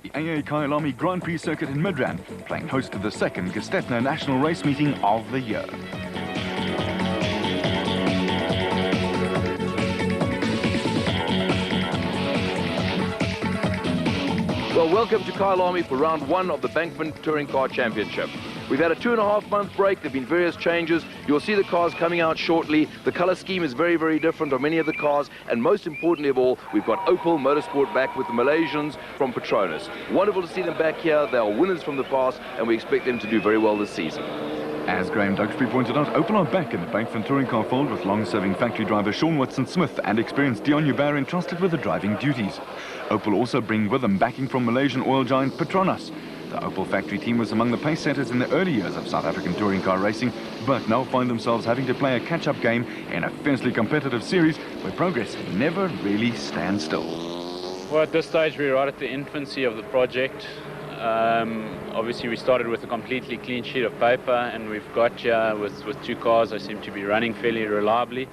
The AA Kyalami Grand Prix circuit in Midrand, playing host to the second Gestetner National Race Meeting of the year. Well, welcome to Kyalami for round one of the Bankfin Touring Car Championship. We've had a 2.5-month break. There have been various changes. You'll see the cars coming out shortly. The color scheme is very, very different on many of the cars. And most importantly of all, we've got Opel Motorsport back with the Malaysians from Petronas. Wonderful to see them back here. They are winners from the past, and we expect them to do very well this season. As Graham Duxbury pointed out, Opel are back in the Bankfin touring car fold with long-serving factory driver Sean Watson-Smith and experienced Dion Hubert entrusted with the driving duties. Opel also bring with them backing from Malaysian oil giant Petronas. The Opel factory team was among the pace setters in the early years of South African touring car racing, but now find themselves having to play a catch-up game in a fiercely competitive series where progress never really stands still. Well, at this stage we're right at the infancy of the project. Obviously we started with a completely clean sheet of paper, and we've got here with two cars that seem to be running fairly reliably,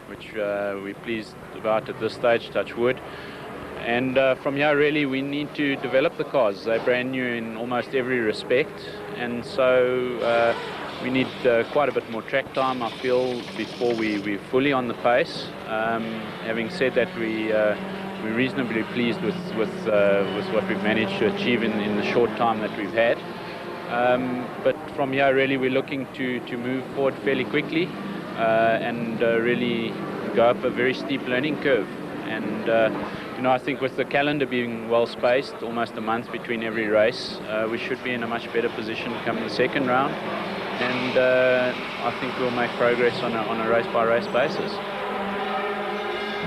which we're pleased about at this stage, touch wood. And from here really we need to develop the cars. They're brand new in almost every respect, and so we need quite a bit more track time, I feel, before we're fully on the pace. Having said that, we're reasonably pleased with what we've managed to achieve in the short time that we've had. But from here really we're looking to move forward fairly quickly and really go up a very steep learning curve. And you know, I think with the calendar being well spaced, almost a month between every race, we should be in a much better position come the second round, and I think we'll make progress on a race-by-race basis.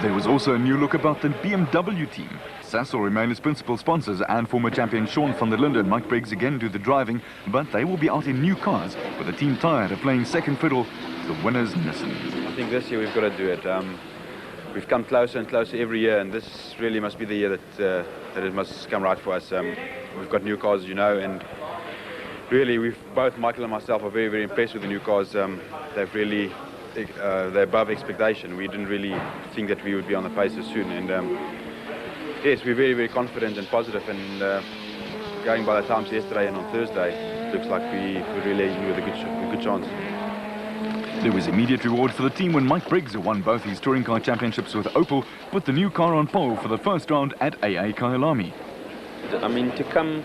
There was also a new look about the BMW team. SAS will remain as principal sponsors, and former champion Sean van der Linde and Mike Briggs again do the driving, but they will be out in new cars with the team tired of playing second fiddle to the winners Nissan. I think this year we've got to do it. We've come closer and closer every year, and this really must be the year that it must come right for us. We've got new cars, as you know, and really both Michael and myself are very, very impressed with the new cars. They've really, they're above expectation. We didn't really think that we would be on the pace as soon, and yes, we're very, very confident and positive, and going by the times yesterday and on Thursday, it looks like we're really in with a good chance. There was immediate reward for the team when Mike Briggs, who won both his touring car championships with Opel, put the new car on pole for the first round at AA Kyalami. I mean, to come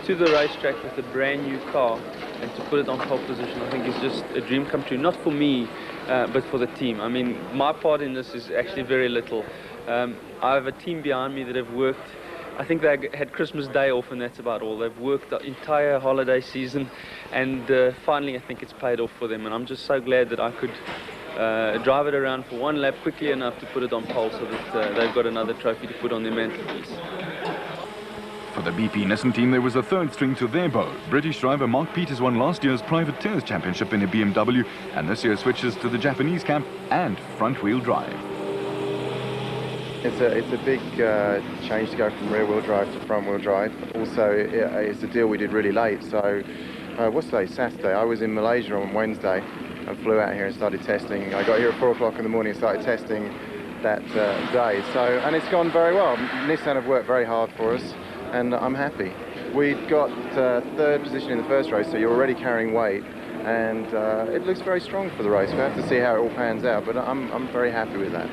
to the racetrack with a brand new car and to put it on pole position, I think is just a dream come true. Not for me, but for the team. I mean, my part in this is actually very little. I have a team behind me that have worked. I think they had Christmas Day off, and that's about all. They've worked the entire holiday season, and finally I think it's paid off for them, and I'm just so glad that I could drive it around for one lap quickly enough to put it on pole so that they've got another trophy to put on their mantelpiece. For the BP Nissan team, there was a third string to their bow. British driver Mark Peters won last year's Privateers Championship in a BMW, and this year switches to the Japanese camp and front-wheel drive. It's a big change to go from rear-wheel drive to front-wheel drive. Also, it's a deal we did really late. So, what's today? Saturday. I was in Malaysia on Wednesday and flew out here and started testing. I got here at 4 o'clock in the morning and started testing that day. So, and it's gone very well. Nissan have worked very hard for us, and I'm happy. We got third position in the first race, so you're already carrying weight, and it looks very strong for the race. We have to see how it all pans out, but I'm very happy with that.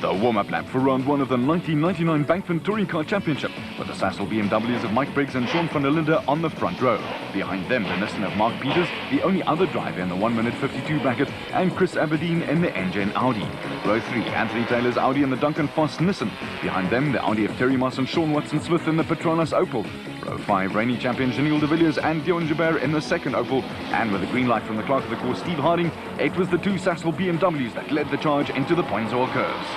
The warm-up lap for round one of the 1999 Bankfin Touring Car Championship, with the Sassel BMWs of Mike Briggs and Sean van der Linde on the front row. Behind them, the Nissan of Mark Peters, the only other driver in the 1-minute 52 bracket, and Chris Aberdeen in the Engine Audi. Row 3, Anthony Taylor's Audi and the Duncan Foss Nissan. Behind them, the Audi of Terry Moss and Sean Watson-Smith in the Petronas Opel. Row 5, reigning champion Janelle de Villiers and Dion Hubert in the second Opel. And with a green light from the clerk of the course, Steve Harding, it was the two Sassel BMWs that led the charge into the Poinsor curves.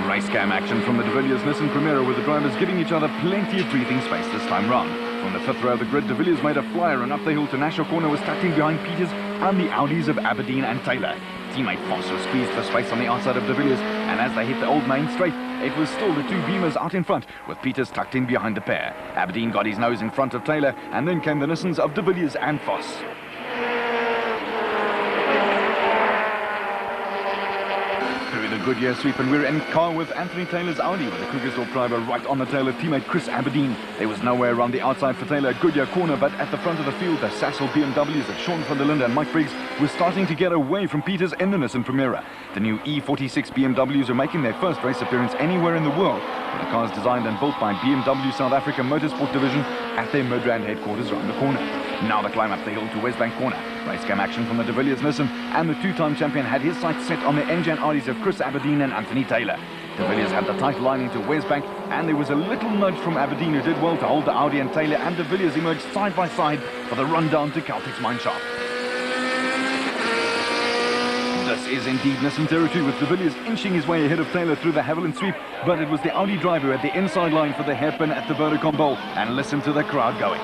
Race cam action from the de Villiers Nissan Primera, with the drivers giving each other plenty of breathing space this time round. From the fifth row of the grid, de Villiers made a flyer and up the hill to National Corner was tucked in behind Peters and the Audis of Aberdeen and Taylor. Teammate Foss was squeezed for space on the outside of de Villiers, and as they hit the old main straight, it was still the two Beamers out in front, with Peters tucked in behind the pair. Aberdeen got his nose in front of Taylor, and then came the Nissans of de Villiers and Foss. a good year sweep, and we're in car with Anthony Taylor's Audi with the Krugersdorp driver right on the tail of teammate Chris Aberdeen. There was nowhere around the outside for Taylor. Good year corner, but at the front of the field, the Sassel BMWs of Sean van der Linde and Mike Briggs were starting to get away from Peters in the Nissan Primera. The new E46 BMWs are making their first race appearance anywhere in the world, with the cars designed and built by BMW South Africa Motorsport Division at their Midrand headquarters around the corner. Now the climb up the hill to Westbank corner. Race cam action from the De Villiers Nissan, and the two-time champion had his sights set on the engine Audis of Chris Aberdeen and Anthony Taylor. De Villiers had the tight line into Westbank, and there was a little nudge from Aberdeen, who did well to hold the Audi, and Taylor and De Villiers emerged side by side for the run down to Celtic's mineshaft. This is indeed Nissan territory, with De Villiers inching his way ahead of Taylor through the Haviland sweep, but it was the Audi driver who had the inside line for the hairpin at the Vodacom Bowl, and listen to the crowd going.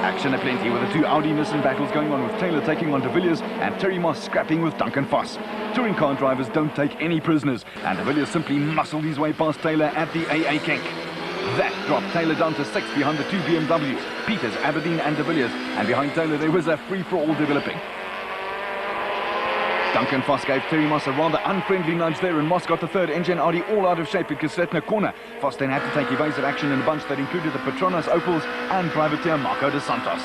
Action aplenty with the two Audi Nissan battles going on, with Taylor taking on De Villiers and Terry Moss scrapping with Duncan Voss. Touring car drivers don't take any prisoners, and De Villiers simply muscled his way past Taylor at the AA kink. That dropped Taylor down to 6th behind the two BMWs, Peters, Aberdeen and De Villiers, and behind Taylor there was a free-for-all developing. Duncan Voss gave Terry Moss a rather unfriendly nudge there, and Moss got the third engine Audi all out of shape at Kisletner corner. Voss then had to take evasive action in a bunch that included the Petronas Opels and privateer Marco de Santos.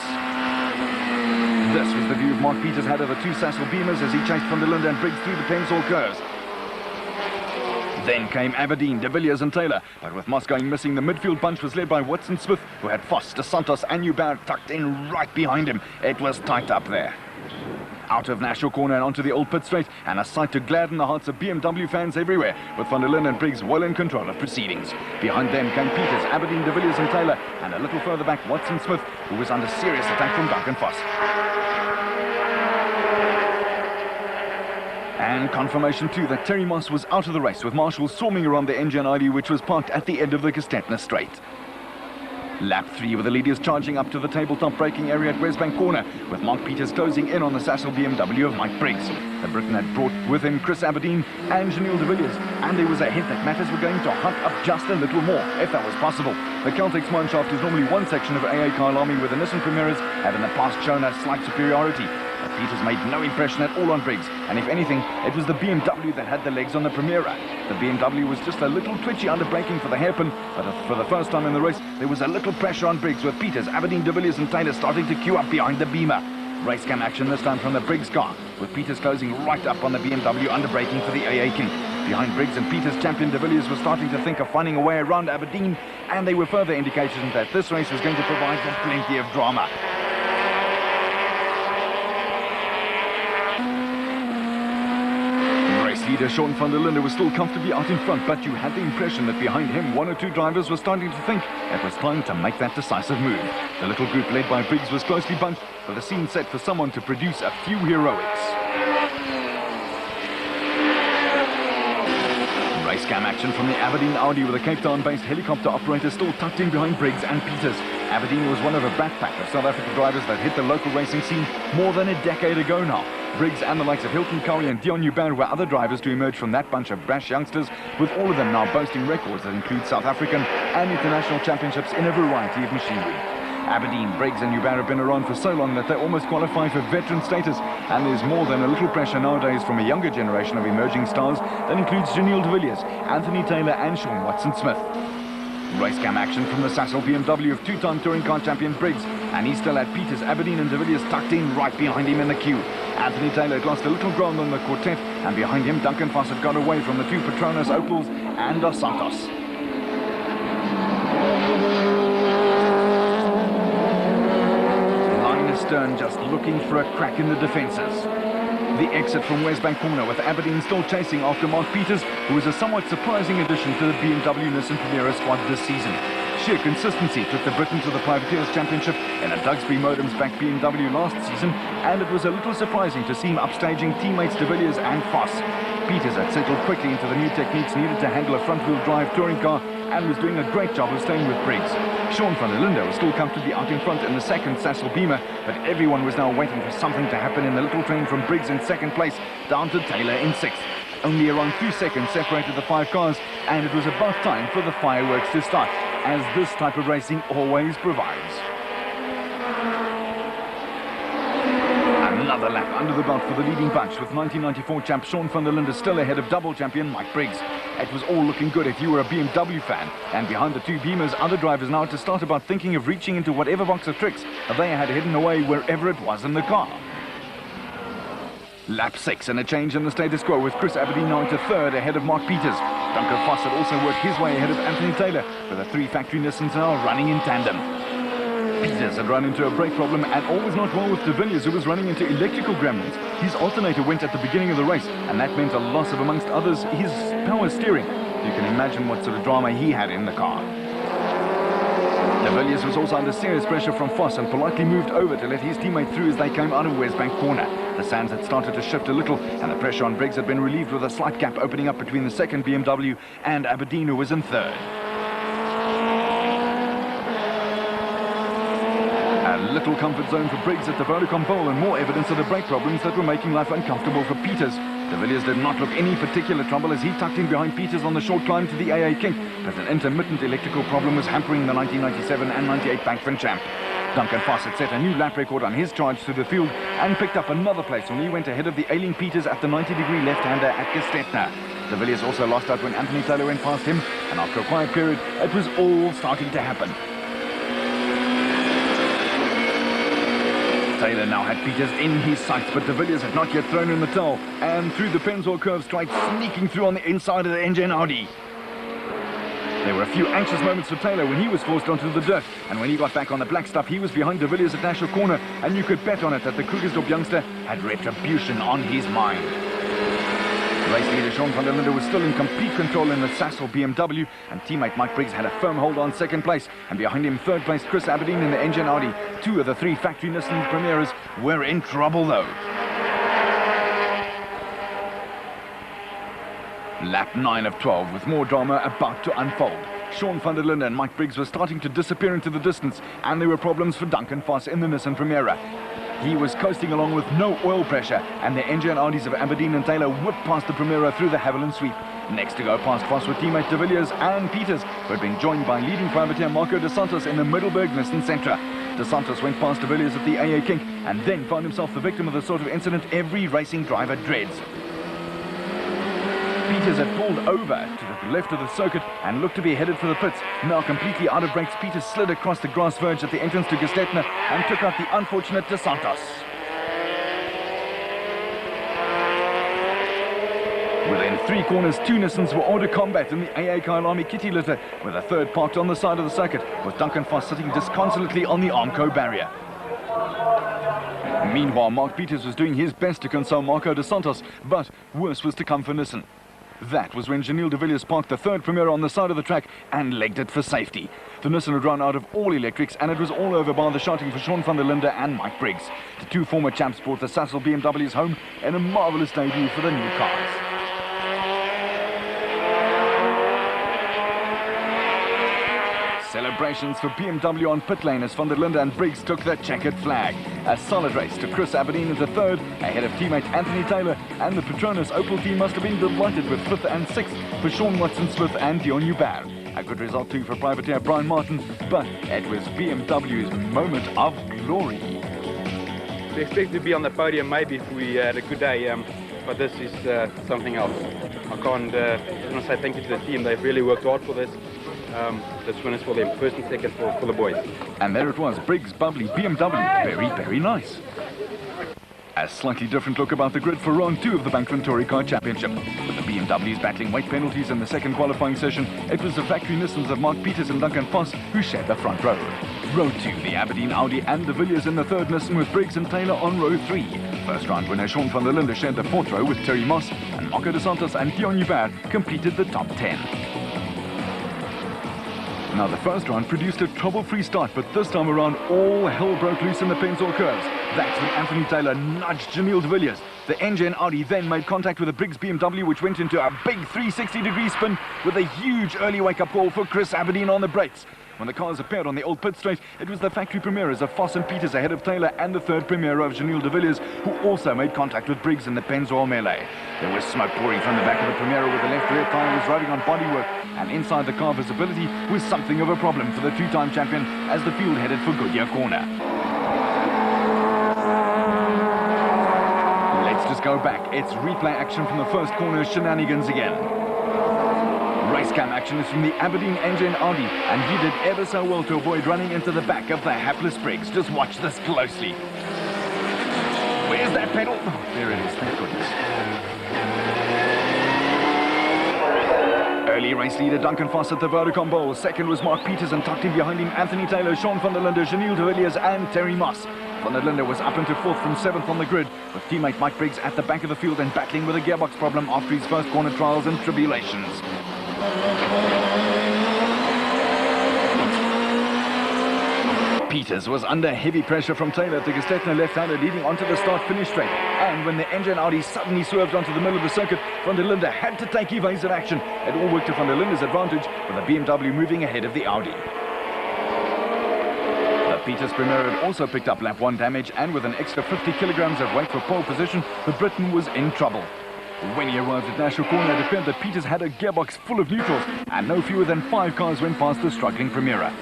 This was the view Mark Peters had of the two Sassel Beamers as he chased van der Linde and Briggs through the Penzol curves. Then came Aberdeen, De Villiers and Taylor, but with Moss going missing, the midfield bunch was led by Watson Smith, who had Voss, de Santos and Newbound tucked in right behind him. It was tight up there. Out of Nashville corner and onto the old pit straight, and a sight to gladden the hearts of BMW fans everywhere, with van der Linde and Briggs well in control of proceedings. Behind them came Peters, Aberdeen, De Villiers and Taylor, and a little further back Watson Smith, who was under serious attack from Duncan Voss. And confirmation too that Terry Moss was out of the race, with marshals swarming around the engine ID, which was parked at the end of the Kistetner straight. Lap 3 with the leaders charging up to the tabletop braking area at Westbank corner, with Mark Peters closing in on the Sassel BMW of Mike Briggs. The Briton had brought with him Chris Aberdeen and Janelle De Villiers, and there was a hint that matters were going to hunt up just a little more, if that was possible. The Celtic's mineshaft is normally one section of AA Kyalami, where the Nissan Primeras have in the past shown a slight superiority. But Peters made no impression at all on Briggs, and if anything, it was the BMW that had the legs on the Primera. The BMW was just a little twitchy under braking for the hairpin, but for the first time in the race, there was a little pressure on Briggs, with Peters, Aberdeen, De Villiers and Taylor starting to queue up behind the Beamer. Race cam action this time from the Briggs car, with Peters closing right up on the BMW under braking for the AA kink. Behind Briggs and Peters, champion De Villiers was starting to think of finding a way around Aberdeen, and they were further indications that this race was going to provide for plenty of drama. Leader Sean van der Linde was still comfortably out in front, but you had the impression that behind him one or two drivers were starting to think it was time to make that decisive move. The little group led by Briggs was closely bunched, with the scene set for someone to produce a few heroics. Race cam action from the Aberdeen Audi, with a Cape Town-based helicopter operator still tucked in behind Briggs and Peters. Aberdeen was one of a backpack of South African drivers that hit the local racing scene more than a decade ago now. Briggs and the likes of Hilton Curry and Dion Newbound were other drivers to emerge from that bunch of brash youngsters, with all of them now boasting records that include South African and international championships in a variety of machinery. Aberdeen, Briggs and Newbound have been around for so long that they almost qualify for veteran status, and there's more than a little pressure nowadays from a younger generation of emerging stars that includes Janelle De Villiers, Anthony Taylor and Sean Watson Smith. Race cam action from the Sassel BMW of two-time touring car champion Briggs, and he still had Peters, Aberdeen and De Villiers tucked in right behind him in the queue. Anthony Taylor had lost a little ground on the quartet, and behind him Duncan Voss had got away from the two Petronas Opels and Dos Santos. Line astern just looking for a crack in the defences. The exit from Westbank corner, with Aberdeen still chasing after Mark Peters, who was a somewhat surprising addition to the BMW Nissan Primera squad this season. Sheer consistency took the Briton to the Privateers Championship in a Dugsbury Modems-backed BMW last season, and it was a little surprising to see him upstaging teammates De Villiers and Voss. Peters had settled quickly into the new techniques needed to handle a front-wheel drive touring car, and was doing a great job of staying with Briggs. Sean van der Linde was still comfortably out in front in the second Sassel Beamer, but everyone was now waiting for something to happen in the little train from Briggs in second place down to Taylor in sixth. Only around 2 seconds separated the 5 cars, and it was about time for the fireworks to start, as this type of racing always provides. Another lap under the belt for the leading bunch, with 1994 champ Sean van der Linde still ahead of double champion Mike Briggs. It was all looking good if you were a BMW fan. And behind the two Beamers, other drivers now had to start about thinking of reaching into whatever box of tricks they had hidden away wherever it was in the car. Lap 6 and a change in the status quo, with Chris Aberdeen now into third ahead of Mark Peters. Duncan Foss had also worked his way ahead of Anthony Taylor, with the three factory Nissans now running in tandem. Peters had run into a brake problem, and all was not well with de Villiers, who was running into electrical gremlins. His alternator went at the beginning of the race, and that meant a loss of, amongst others, his power steering. You can imagine what sort of drama he had in the car. De Villiers was also under serious pressure from Foss and politely moved over to let his teammate through as they came out of Westbank corner. The sands had started to shift a little, and the pressure on Briggs had been relieved, with a slight gap opening up between the second BMW and Aberdeen, who was in third. A little comfort zone for Briggs at the Vodacom pole, and more evidence of the brake problems that were making life uncomfortable for Peters. De Villiers did not look any particular trouble as he tucked in behind Peters on the short climb to the AA Kink, but an intermittent electrical problem was hampering the 1997 and 98 Bankfin champ. Duncan Foss had set a new lap record on his charge through the field and picked up another place when he went ahead of the ailing Peters at the 90-degree left-hander at Gestetner. De Villiers also lost out when Anthony Taylor went past him, and after a quiet period, it was all starting to happen. Taylor now had Peters in his sights, but de Villiers had not yet thrown in the towel, and through the Penzor curve straight, sneaking through on the inside of the engine Audi. There were a few anxious moments for Taylor when he was forced onto the dirt, and when he got back on the black stuff, he was behind de Villiers at National Corner, and you could bet on it that the Krugersdorp youngster had retribution on his mind. Race leader Sean van der Linde was still in complete control in the Sassel BMW, and teammate Mike Briggs had a firm hold on second place, and behind him third place Chris Aberdeen in the engine Audi. Two of the three factory Nissan Primeras were in trouble though. Lap 9 of 12, with more drama about to unfold. Sean van der Linde and Mike Briggs were starting to disappear into the distance, and there were problems for Duncan Foss in the Nissan Primera. He was coasting along with no oil pressure, and the engine Audis of Aberdeen and Taylor whipped past the Primera through the Haviland sweep. Next to go past Foss were teammate de Villiers and Peters, who had been joined by leading privateer Marco de Santos in the Middelburg Nissan Sentra. De Santos went past de Villiers at the AA Kink, and then found himself the victim of the sort of incident every racing driver dreads. Peters had pulled over to the left of the circuit and looked to be headed for the pits. Now completely out of brakes, Peters slid across the grass verge at the entrance to Gestetner and took out the unfortunate De Santos. Within three corners, two Nissans were hors de combat in the AA Kyalami kitty litter, with a third parked on the side of the circuit, with Duncan Foss sitting disconsolately on the Armco barrier. Meanwhile, Mark Peters was doing his best to console Marco de Santos, but worse was to come for Nissan. That was when Janil de Villiers parked the third Primera on the side of the track and legged it for safety. The Nissan had run out of all electrics, and it was all over by the shouting for Sean van der Linde and Mike Briggs. The two former champs brought the Sassel BMWs home in a marvellous debut for the new cars. Celebrations for BMW on pit lane as van der Linde and Briggs took the checkered flag. A solid race to Chris Aberdeen into third, ahead of teammate Anthony Taylor, and the Petronas Opel team must have been delighted with 5th and 6th for Sean Watson-Smith and Dion Hubert. A good result too for privateer Brian Martin, but it was BMW's moment of glory. We expect to be on the podium maybe if we had a good day, but this is something else. I can't say thank you to the team. They've really worked hard for this. This win is for them, first and second for the boys. And there it was, Briggs, bubbly, BMW, very, very nice. A slightly different look about the grid for round 2 of the Bankfin Touring Car Championship. With the BMWs battling weight penalties in the second qualifying session, it was the factory Nissans of Mark Peters and Duncan Foss who shared the front row. Row 2, the Aberdeen Audi and de Villiers in the third Nissan, with Briggs and Taylor on row 3. First round winner Sean van der Linde shared the fourth row with Terry Moss, and Marco de Santos and Dion Hubert completed the top 10. Now the first round produced a trouble-free start, but this time around all hell broke loose in the Penzor curves. That's when Anthony Taylor nudged Janil de Villiers. The engine Audi then made contact with the Briggs BMW, which went into a big 360-degree spin with a huge early wake-up call for Chris Aberdeen on the brakes. When the cars appeared on the old pit straight, it was the factory Primeras of Foss and Peters ahead of Taylor and the third Primera of Janil de Villiers, who also made contact with Briggs in the Penzor melee. There was smoke pouring from the back of the Primera, where the left rear tyre was riding on bodywork, and inside the car visibility was something of a problem for the two-time champion as the field headed for Goodyear Corner. cameras go back. It's replay action from the first corner, shenanigans again. Race cam action is from the Aberdeen engine Audi, and he did ever so well to avoid running into the back of the hapless Briggs. Just watch this closely. Where's that pedal? Oh, there it is, thank goodness. Early race leader Duncan Foss at the Vodacom Bowl. Second was Mark Peters, and tucked in behind him Anthony Taylor, Sean van der Linde, Janelle de Villiers and Terry Moss. Van der Linde was up into fourth from seventh on the grid, with teammate Mike Briggs at the back of the field and battling with a gearbox problem after his first corner trials and tribulations. Peters was under heavy pressure from Taylor to Gestetner left-hander leading onto the start-finish straight. And when the engine Audi suddenly swerved onto the middle of the circuit, Van der Linde had to take evasive action. It all worked to Van der Linde's advantage, with the BMW moving ahead of the Audi. The Peters Primera had also picked up lap 1 damage, and with an extra 50 kilograms of weight for pole position, the Briton was in trouble. When he arrived at National Corner, it appeared that Peters had a gearbox full of neutrals, and no fewer than 5 cars went past the struggling Primera.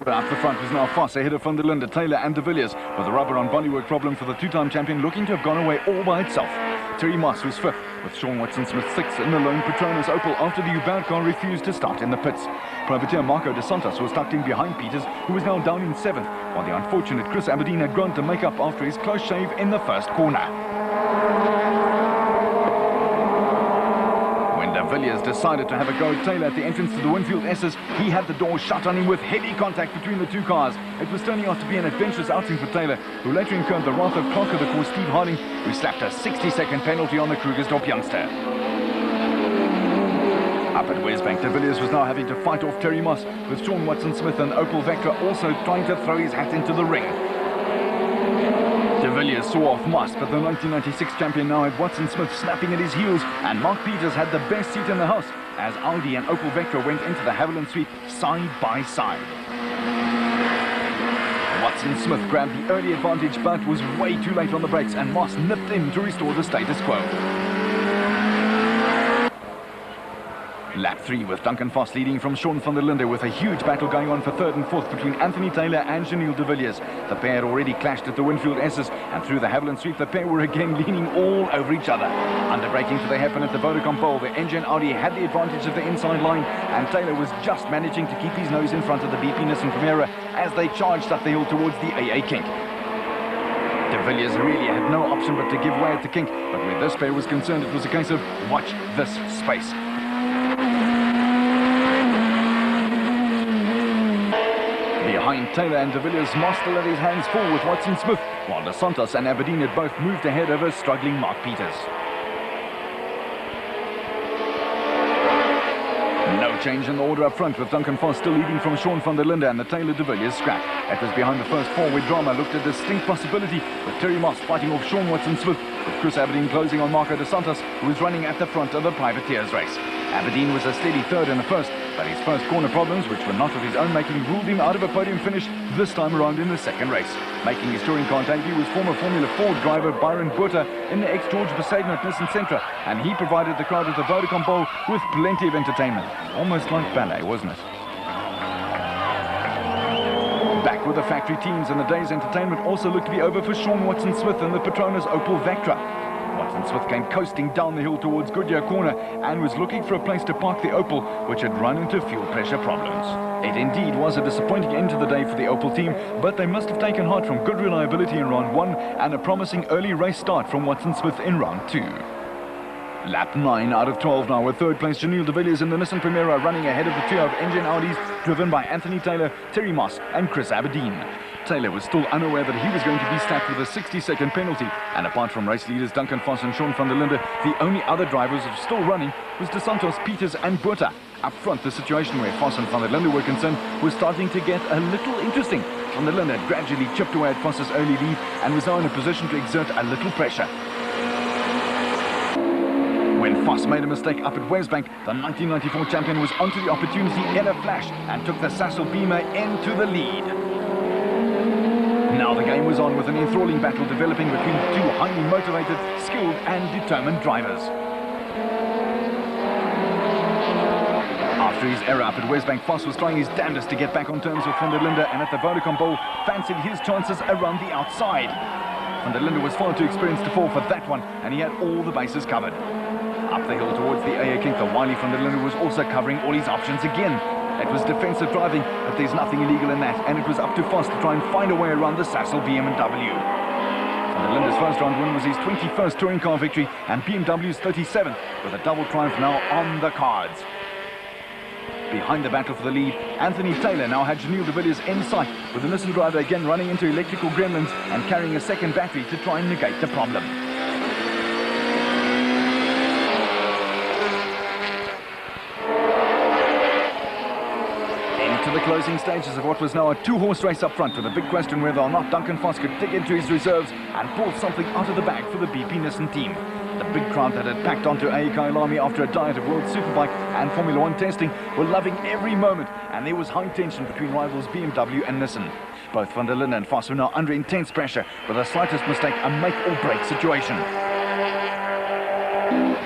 Up the front was now Foss ahead of Van der Linde, Taylor and de Villiers, with a rubber on bodywork problem for the two-time champion looking to have gone away all by itself. Terry Moss was fifth, with Sean Watson-Smith sixth in the lone Petronas Opel after the Uber car refused to start in the pits. Privateer Marco de Santos was tucked in behind Peters, who was now down in seventh, while the unfortunate Chris Aberdeen had grown to make up after his close shave in the first corner. Villiers decided to have a go at Taylor at the entrance to the Winfield S's. He had the door shut on him with heavy contact between the two cars. It was turning out to be an adventurous outing for Taylor, who later incurred the wrath of clock of the course Steve Harding, who slapped a 60-second penalty on the Krugersdorp youngster. Up at Westbank, de Villiers was now having to fight off Terry Moss, with Sean Watson-Smith and Opel Vectra also trying to throw his hat into the ring. De Villiers saw off Moss, but the 1996 champion now had Watson-Smith snapping at his heels, and Mark Peters had the best seat in the house as Audi and Opel Vectra went into the Haviland sweep side by side. Watson-Smith grabbed the early advantage but was way too late on the brakes, and Moss nipped in to restore the status quo. Lap 3 with Duncan Foss leading from Sean van der Linde, with a huge battle going on for third and fourth between Anthony Taylor and Janelle de Villiers. The pair had already clashed at the Winfield S's, and through the Haviland sweep the pair were again leaning all over each other. Underbraking to the happen at the Vodacom Bowl, the engine Audi had the advantage of the inside line, and Taylor was just managing to keep his nose in front of the BP Nissan Primera as they charged up the hill towards the AA kink. De Villiers really had no option but to give way at the kink, but where this pair was concerned it was a case of watch this space. Behind Taylor and de Villiers, Moss still had his hands full with Watson-Smith, while de Santos and Aberdeen had both moved ahead over struggling Mark Peters. No change in the order up front, with Duncan Foss still leading from Sean van der Linde and the Taylor de Villiers scrap. It was behind the first four where drama looked a distinct possibility, with Terry Moss fighting off Sean Watson-Smith, with Chris Aberdeen closing on Marco de Santos, who was running at the front of the Privateers race. Aberdeen was a steady third in the first, but his first corner problems, which were not of his own making, ruled him out of a podium finish this time around in the second race. Making his touring car debut was former Formula 4 driver Byron Botha in the ex-George Besaidnot Nissan Sentra, and he provided the crowd at the Vodacom Bowl with plenty of entertainment. Almost like ballet, wasn't it? Back with the factory teams, and the day's entertainment also looked to be over for Sean Watson-Smith and the Petronas Opel Vectra. Watson-Smith came coasting down the hill towards Goodyear Corner and was looking for a place to park the Opel, which had run into fuel pressure problems. It indeed was a disappointing end to the day for the Opel team, but they must have taken heart from good reliability in round 1 and a promising early race start from Watson-Smith in round 2. Lap 9 out of 12 now, with third place Janelle de Villiers in the Nissan Primera running ahead of the trio of engine Audis driven by Anthony Taylor, Terry Moss and Chris Aberdeen. Taylor was still unaware that he was going to be slapped with a 60-second penalty, and apart from race leaders Duncan Foss and Sean van der Linde, the only other drivers still running was de Santos, Peters and Botha. Up front, the situation where Foss and van der Linde were concerned was starting to get a little interesting. Van der Linde gradually chipped away at Foss's early lead and was now in a position to exert a little pressure. When Foss made a mistake up at Westbank, the 1994 champion was onto the opportunity in a flash and took the Sassel Beamer into the lead. Now the game was on, with an enthralling battle developing between two highly motivated, skilled and determined drivers. After his error up at Westbank, Voss was trying his damnedest to get back on terms with van der Linde, and at the Vodacom Bowl, fancied his chances around the outside. Van der Linde was far too experienced to fall for that one, and he had all the bases covered. Up the hill towards the AA King, the wily van der Linde was also covering all his options again. It was defensive driving, but there's nothing illegal in that, and it was up to Voss to try and find a way around the Sassel BMW. Van der Linde's first round win was his 21st touring car victory, and BMW's 37th, with a double triumph now on the cards. Behind the battle for the lead, Anthony Taylor now had Janelle de Villiers in sight, with the Nissan driver again running into electrical gremlins and carrying a second battery to try and negate the problem. Into the closing stages of what was now a two-horse race up front, with a big question whether or not Duncan Voss could dig into his reserves and pull something out of the bag for the BP Nissan team. The big crowd that had packed onto Kyalami after a diet of World Superbike and Formula 1 testing were loving every moment, and there was high tension between rivals BMW and Nissan. Both van der Linde and Voss were now under intense pressure, with the slightest mistake a make-or-break situation.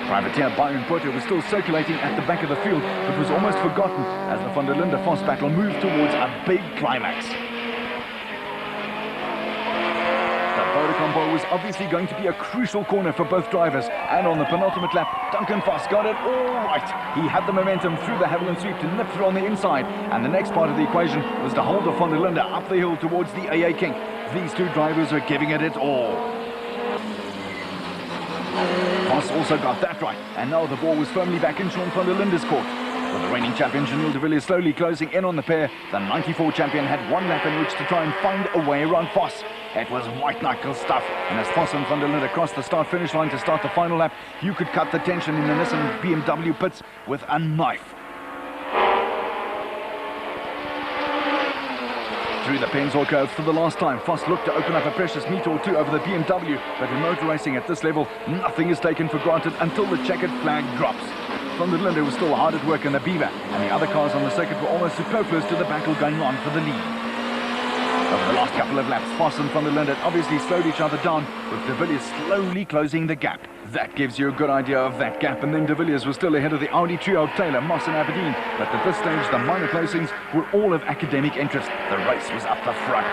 Privateer Byron Porter was still circulating at the back of the field, but was almost forgotten as the van der Linde-Voss battle moved towards a big climax. The Vodacom Bowl was obviously going to be a crucial corner for both drivers, and on the penultimate lap, Duncan Voss got it all right. He had the momentum through the Haviland sweep to nip through on the inside, and the next part of the equation was to hold the van der Linde up the hill towards the AA King. These two drivers are giving it all. Voss also got that right, and now the ball was firmly back in Sean van der Linde's court. With the reigning champion Janelle de Villiers slowly closing in on the pair, the 94 champion had one lap in which to try and find a way around Voss. It was white-knuckle stuff, and as Voss and van der Linde crossed the start-finish line to start the final lap, you could cut the tension in the Nissan BMW pits with a knife. Through the Pennzoil curves for the last time, Voss looked to open up a precious meter or two over the BMW, but in motor racing at this level, nothing is taken for granted until the checkered flag drops. Van der Linde was still hard at work in the Beaver, and the other cars on the circuit were almost superfluous to the battle going on for the lead. Over the last couple of laps, Voss and van der Linde had obviously slowed each other down, with de Villiers slowly closing the gap. That gives you a good idea of that gap, and then de Villiers was still ahead of the Audi trio of Taylor, Moss and Aberdeen, but at this stage the minor closings were all of academic interest. The race was up the front.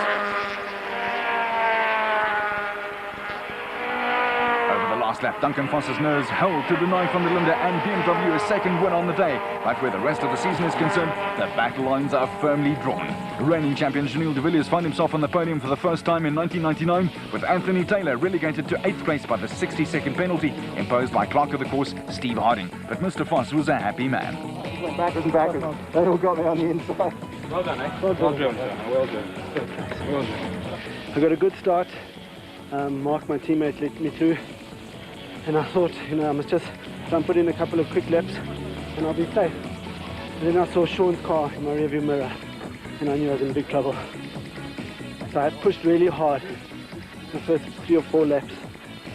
Last lap, Duncan Voss's nerves held to deny van der Linde and BMW a second win on the day, but where the rest of the season is concerned, the battle lines are firmly drawn. Reigning champion Janelle de Villiers found himself on the podium for the first time in 1999, with Anthony Taylor relegated to 8th place by the 60-second penalty imposed by clerk of the course Steve Harding. But Mr. Voss was a happy man. Backwards and backwards. They all got me on the inside. Well done, eh? Well done. Well done. Well done. I got a good start. Mark, my teammate, let me through. And I thought, I must just try and put in a couple of quick laps and I'll be safe. And then I saw Sean's car in my rearview mirror and I knew I was in big trouble. So I pushed really hard the first 3 or 4 laps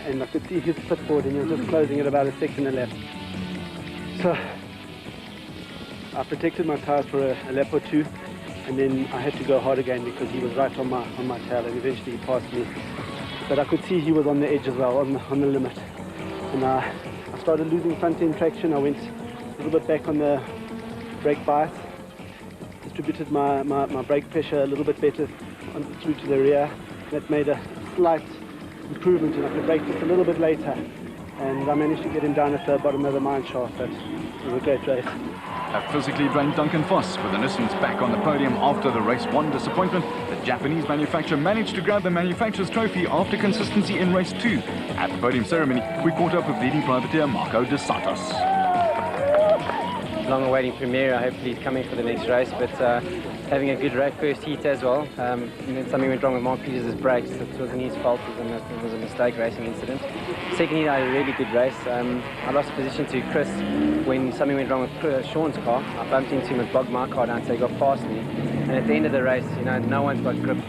and I could see his pit board and he was just closing at about a second a lap. So I protected my tires for a lap or 2 and then I had to go hard again because he was right on my tail and eventually he passed me. But I could see he was on the edge as well, on the limit. And I started losing front end traction. I went a little bit back on the brake bias, distributed my brake pressure a little bit better through to the rear. That made a slight improvement and I could brake just a little bit later. And I managed to get him down at the bottom of the mine shaft. But it was a great race. A physically drained Duncan Voss, with the Nissans back on the podium after the race 1 disappointment. The Japanese manufacturer managed to grab the manufacturer's trophy after consistency in race 2. At the podium ceremony, we caught up with leading privateer Marco de Santos. Long-awaiting premiere. Hopefully he's coming for the next race, but having a good race first heat as well. And then something went wrong with Mark Peters' brakes. It wasn't his fault, it was a mistake racing incident. Second heat, I had a really good race. I lost position to Chris when something went wrong with Sean's car. I bumped into him and bogged my car down, so he got past me. And at the end of the race, no one's got grip